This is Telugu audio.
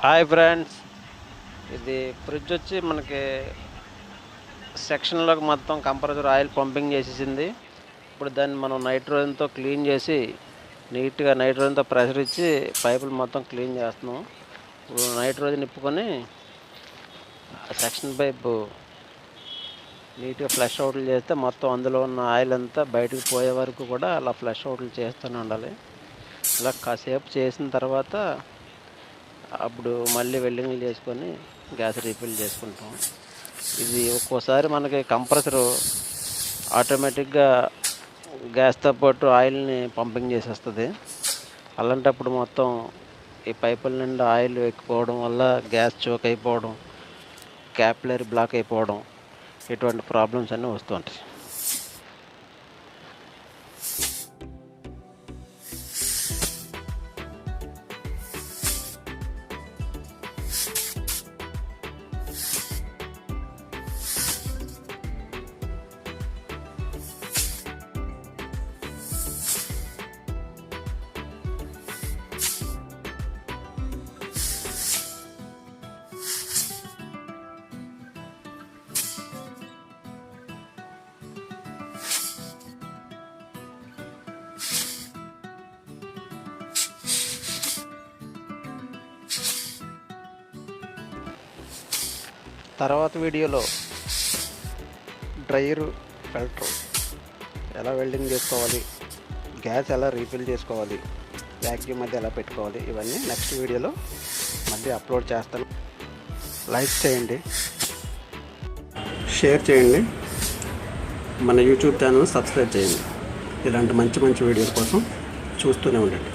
హాయ్ ఫ్రెండ్స్, ఇది ఫ్రిడ్జ్ వచ్చి మనకి సెక్షన్లోకి మొత్తం కంప్రెసర్ ఆయిల్ పంపింగ్ చేసేసింది. ఇప్పుడు దాన్ని మనం నైట్రోజన్తో క్లీన్ చేసి నీట్గా నైట్రోజన్తో ప్రెషర్ ఇచ్చి పైపులు మొత్తం క్లీన్ చేస్తున్నాం. ఇప్పుడు నైట్రోజన్ ఇప్పుకొని సెక్షన్ పైపు నీట్గా ఫ్లష్ అవుట్లు చేస్తే మొత్తం అందులో ఉన్న ఆయిల్ అంతా బయటకు పోయే వరకు కూడా అలా ఫ్లష్ అవుట్లు చేస్తూనే ఉండాలి. ఇలా కాసేపు చేసిన తర్వాత అప్పుడు మళ్ళీ వెల్డింగ్లు చేసుకొని గ్యాస్ రీఫిల్ చేసుకుంటాం. ఇది ఒక్కోసారి మనకి కంప్రెసరు ఆటోమేటిక్గా గ్యాస్తో పాటు ఆయిల్ని పంపింగ్ చేసేస్తుంది. అలాంటప్పుడు మొత్తం ఈ పైపుల నిండా ఆయిల్ ఎక్కిపోవడం వల్ల గ్యాస్ చోక్ అయిపోవడం, క్యాపిలరీ బ్లాక్ అయిపోవడం, ఇటువంటి ప్రాబ్లమ్స్ అన్నీ వస్తుంటాయి. తర్వాత వీడియోలో డ్రైయరు ఫిల్టర్ ఎలా వెల్డింగ్ చేసుకోవాలి, గ్యాస్ ఎలా రీఫిల్ చేసుకోవాలి, వ్యాక్యూమ్ మధ్య ఎలా పెట్టుకోవాలి, ఇవన్నీ నెక్స్ట్ వీడియోలో మళ్ళీ అప్లోడ్ చేస్తాను. లైక్ చేయండి, షేర్ చేయండి, మన యూట్యూబ్ ఛానల్ సబ్స్క్రైబ్ చేయండి. ఇలాంటి మంచి మంచి వీడియోల కోసం చూస్తూనే ఉండండి.